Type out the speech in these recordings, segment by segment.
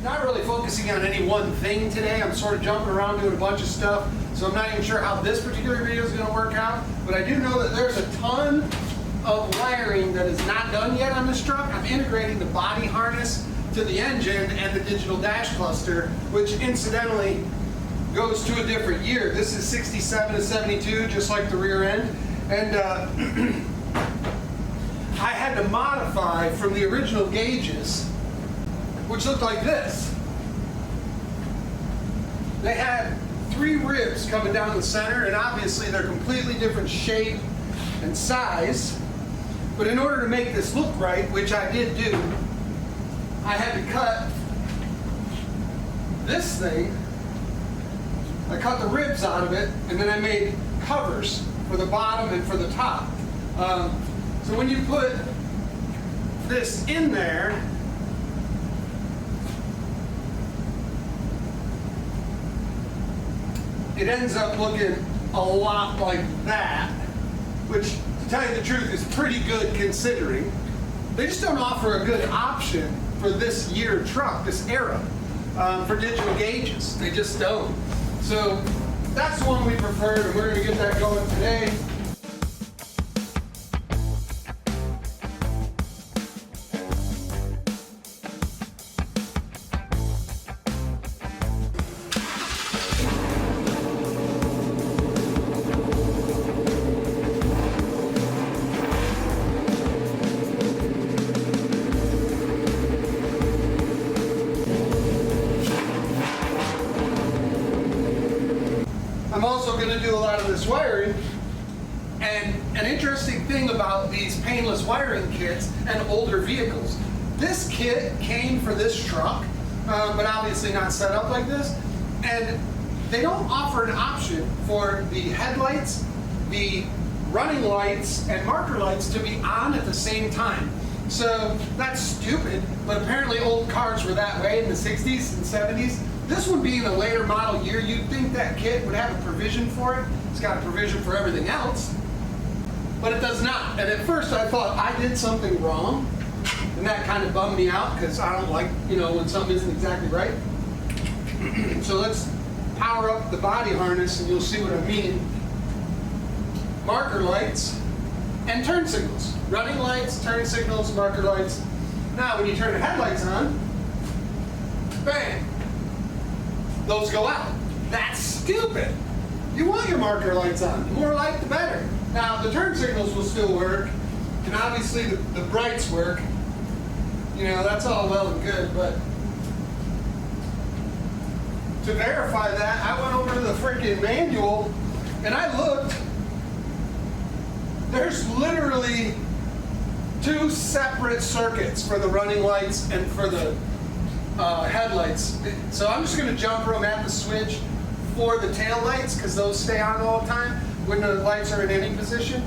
Not really focusing on any one thing today. I'm sort of jumping around doing a bunch of stuff, so I'm not even sure how this particular video is going to work out, but I do know that there's a ton of wiring that is not done yet on this truck. I'm integrating the body harness to the engine and the digital dash cluster, which incidentally goes to a different year. This is 67 to 72, just like the rear end, and I had to modify from the original gauges, which looked like this. They had 3 ribs coming down the center, and obviously they're completely different shape and size. But in order to make this look right, which I did do, I had to cut this thing. I cut the ribs out of it, and then I made covers for the bottom and for the top. So when you put this in there, it ends up looking a lot like that, which, to tell you the truth, is pretty good considering. They just don't offer a good option for this year truck, this era, for digital gauges. They just don't. So that's the one we preferred, and we're going to get that going today. I'm also going to do a lot of this wiring, and an interesting thing about these painless wiring kits and older vehicles, this kit came for this truck, but obviously not set up like this, and they don't offer an option for the headlights, the running lights, and marker lights to be on at the same time. So that's stupid, but apparently old cars were that way in the 60s and 70s. This one being a later model year, you'd think that kit would have a provision for it. It's got a provision for everything else, but it does not. And at first I thought I did something wrong, and that kind of bummed me out because I don't like, when something isn't exactly right. So let's power up the body harness and you'll see what I mean. Marker lights and turn signals. Running lights, turn signals, marker lights. Now when you turn the headlights on, bang, those go out. That's stupid. You want your marker lights on. The more light, the better. Now, the turn signals will still work, and obviously the brights work. That's all well and good, but to verify that, I went over to the freaking manual, and I looked. There's literally 2 separate circuits for the running lights and for the headlights. So I'm just going to jumper them at the switch for the tail lights because those stay on all the time when the lights are in any position.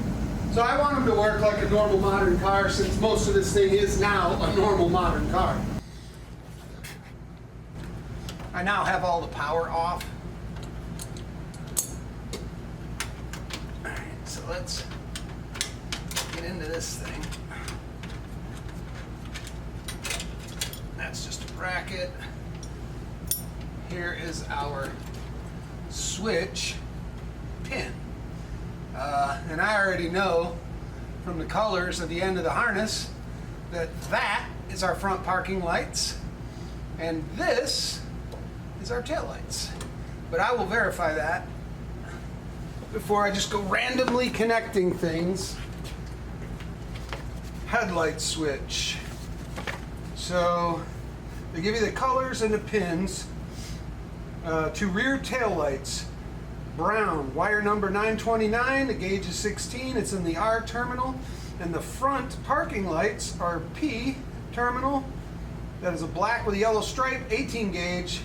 So I want them to work like a normal modern car, since most of this thing is now a normal modern car. I now have all the power off. Alright, so let's get into this thing. That's just a bracket. Here is our switch pin. And I already know from the colors at the end of the harness that that is our front parking lights and this is our tail lights. But I will verify that before I just go randomly connecting things. Headlight switch. So they give you the colors and the pins to rear tail lights. brown. Wire number 929, the gauge is 16, it's in the R terminal. And the front parking lights are P terminal. That is a black with a yellow stripe, 18 gauge,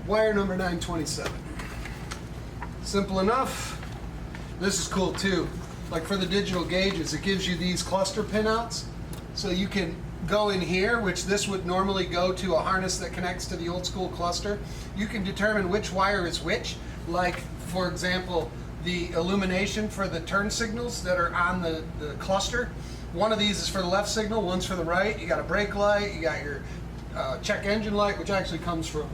wire number 927. Simple enough. This is cool too. Like for the digital gauges, it gives you these cluster pinouts. So you can go in here, which this would normally go to a harness that connects to the old school cluster. You can determine which wire is which. Like, for example, the illumination for the turn signals that are on the cluster. One of these is for the left signal, one's for the right. You got a brake light, you got your check engine light, which actually comes from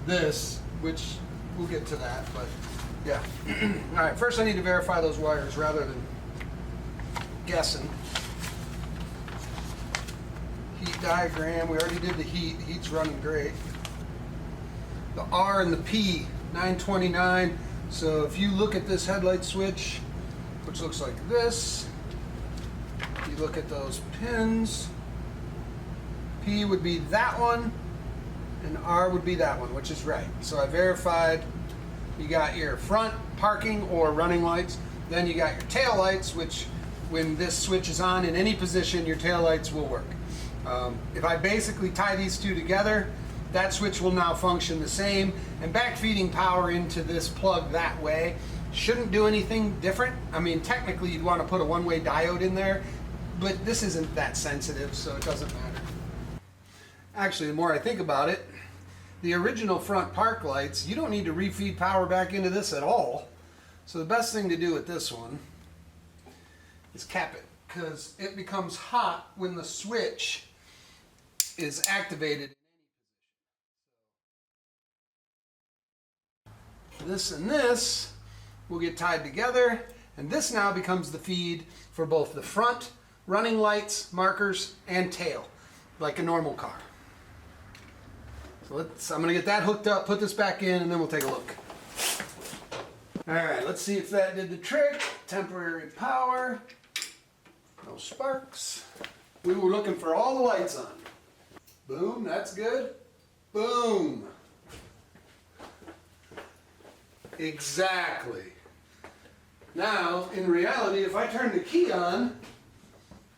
this, which we'll get to that, but yeah. All right, first I need to verify those wires rather than guessing. Heat diagram, we already did the heat. The heat's running great. The R and the P, 929. So if you look at this headlight switch, which looks like this, you look at those pins, P would be that one, and R would be that one, which is right. So I verified. You got your front parking or running lights, then you got your tail lights, which when this switch is on in any position, your tail lights will work. If I basically tie these two together, that switch will now function the same, and backfeeding power into this plug that way shouldn't do anything different. I mean, technically you'd want to put a one-way diode in there, but this isn't that sensitive, so it doesn't matter. Actually, the more I think about it, the original front park lights, you don't need to refeed power back into this at all. So the best thing to do with this one is cap it, because it becomes hot when the switch is activated. This and this will get tied together, and this now becomes the feed for both the front running lights, markers, and tail, like a normal car. So I'm going to get that hooked up, put this back in, and then we'll take a look. Alright, let's see if that did the trick. Temporary power. No sparks. We were looking for all the lights on. Boom, that's good. Boom. Exactly. Now, in reality, if I turn the key on,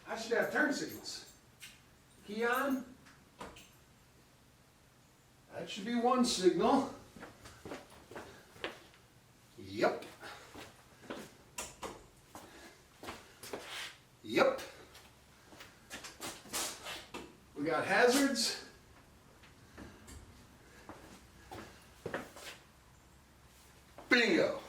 I should have turn signals. Key on. That should be one signal. Yep. Yep. We got hazards. Bingo.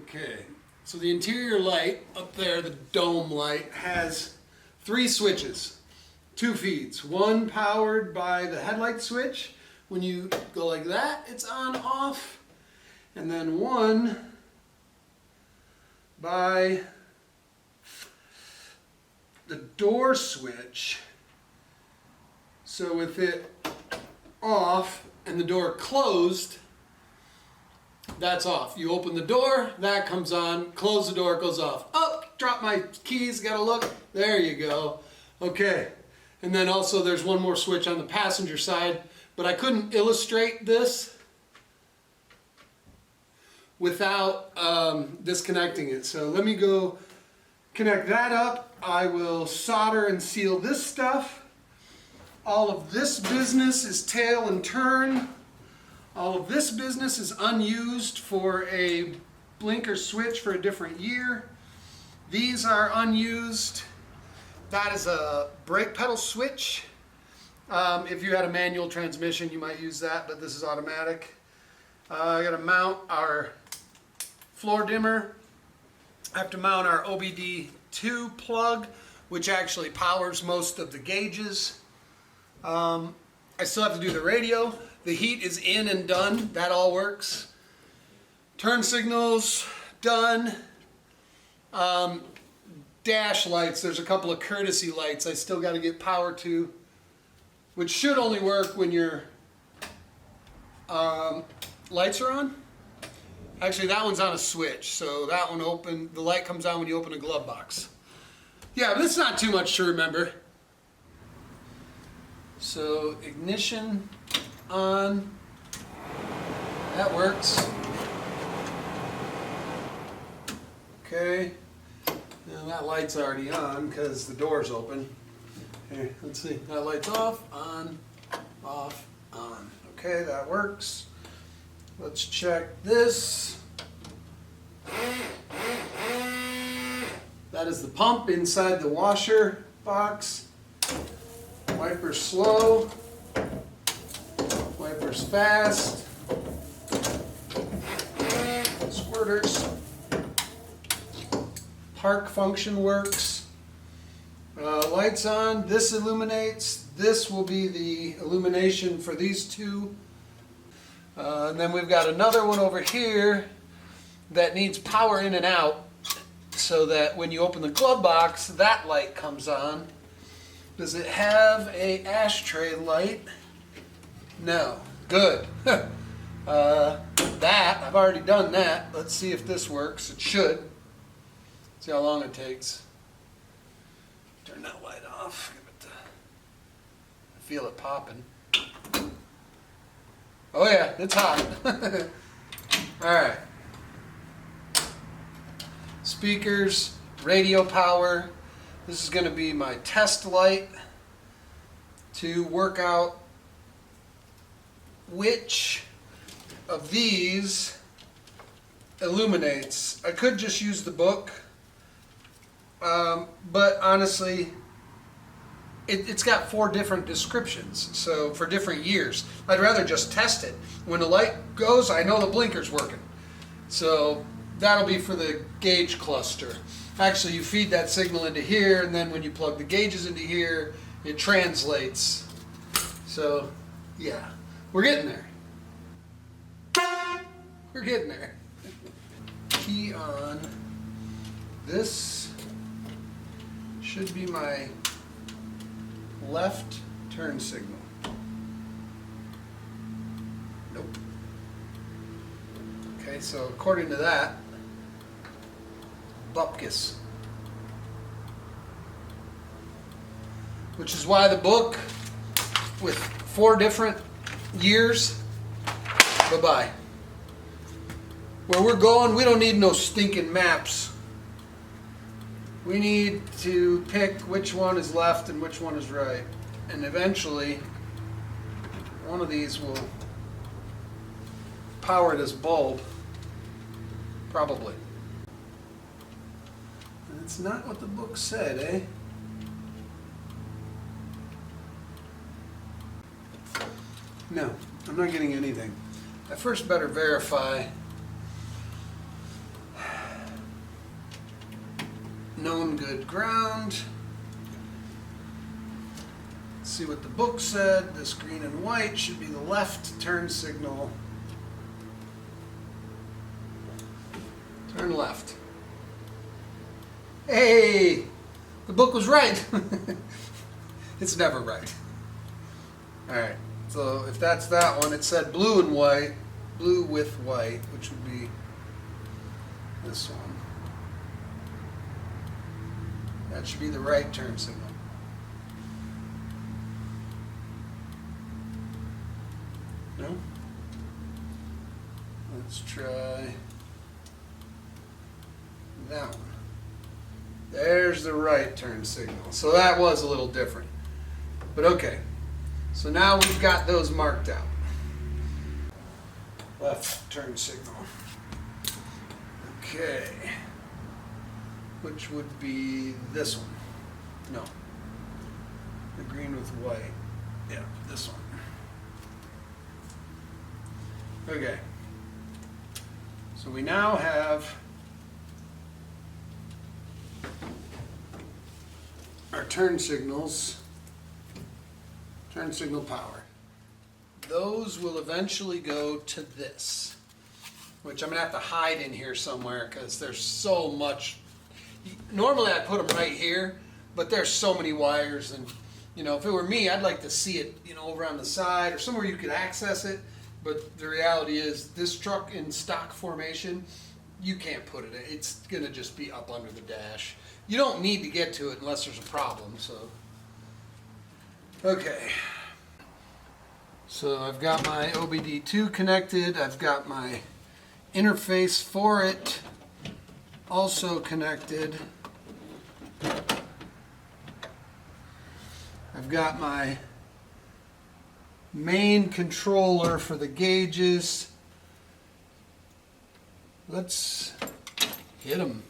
Okay, so the interior light up there, the dome light, has 3 switches, 2 feeds. One powered by the headlight switch. When you go like that, it's on, off. And then one by the door switch. So with it off and the door closed, that's off. You open the door, that comes on, close the door, it goes off. Oh, drop my keys, gotta look. There you go. Okay. And then also there's one more switch on the passenger side, but I couldn't illustrate this without disconnecting it. So let me go connect that up. I will solder and seal this stuff. All of this business is tail and turn. All of this business is unused for a blinker switch for a different year. These are unused. That is a brake pedal switch. If you had a manual transmission, you might use that, but this is automatic. I gotta mount our floor dimmer. I have to mount our OBD2 plug, which actually powers most of the gauges. I still have to do the radio. The heat is in and done. That all works. Turn signals, done. dash lights. There's a couple of courtesy lights I still got to get power to, which should only work when your lights are on. Actually, that one's on a switch, so that one the light comes on when you open a glove box. Yeah, but it's not too much to remember. So ignition on, that works. Okay, and that light's already on because the door's open. Here, let's see, that light's off, on, on. Okay, that works. Let's check this. That is the pump inside the washer box. Wipers slow, wipers fast, squirters. Park function works. Lights on, this illuminates. This will be the illumination for these two. And then we've got another one over here that needs power in and out so that when you open the glove box, that light comes on. Does it have a ashtray light? No. Good. I've already done that. Let's see if this works. It should. See how long it takes. Turn that light off. I feel it popping. Oh yeah, it's hot. Alright. Speakers, radio power. This is going to be my test light to work out which of these illuminates. I could just use the book, but honestly, it's got 4 different descriptions, so for different years. I'd rather just test it. When the light goes, I know the blinker's working. So that'll be for the gauge cluster. Actually, you feed that signal into here, and then when you plug the gauges into here, it translates. So, yeah, we're getting there. We're getting there. Key on. This should be my left turn signal. Nope. Okay, so according to that, bupkis. Which is why the book with 4 different years, bye-bye. Where we're going, we don't need no stinking maps. We need to pick which one is left and which one is right. And eventually, one of these will power this bulb. Probably. And it's not what the book said, eh? No, I'm not getting anything. I first better verify known good ground. Let's see what the book said. This green and white should be the left turn signal. Turn left. Hey, the book was right. It's never right. All right, so if that's that one, it said blue and white, blue with white, which would be this one. That should be the right turn signal. No? Let's try that one. There's the right turn signal. So that was a little different. But okay. So now we've got those marked out. Left turn signal. Okay. Which would be this one. No. The green with white. Yeah, this one. Okay. So we now have our turn signals, turn signal power. Those will eventually go to this, which I'm going to have to hide in here somewhere because there's so much. Normally I put them right here, but there's so many wires, and you know, if it were me, I'd like to see it, you know, over on the side or somewhere you could access it. But the reality is, this truck in stock formation, you can't put it in. It's gonna just be up under the dash. You don't need to get to it unless there's a problem. So, okay. So I've got my OBD2 connected. I've got my interface for it also connected. I've got my main controller for the gauges. Let's hit them.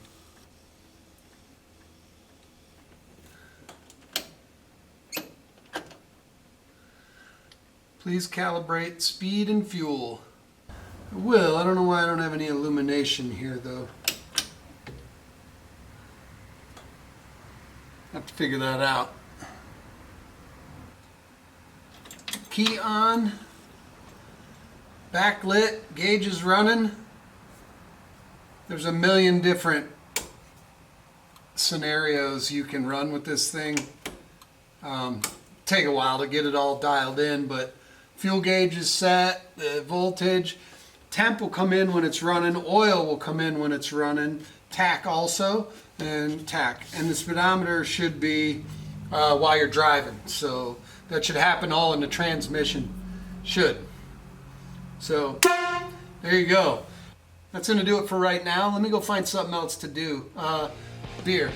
Please calibrate speed and fuel. I will. I don't know why I don't have any illumination here though. Have to figure that out. Key on. Backlit. Gauge is running. There's a million different scenarios you can run with this thing. Take a while to get it all dialed in, but fuel gauge is set, the voltage, temp will come in when it's running, oil will come in when it's running, tack also, and tack. And the speedometer should be while you're driving, so that should happen all in the transmission. Should. So there you go. That's going to do it for right now. Let me go find something else to do. Beer.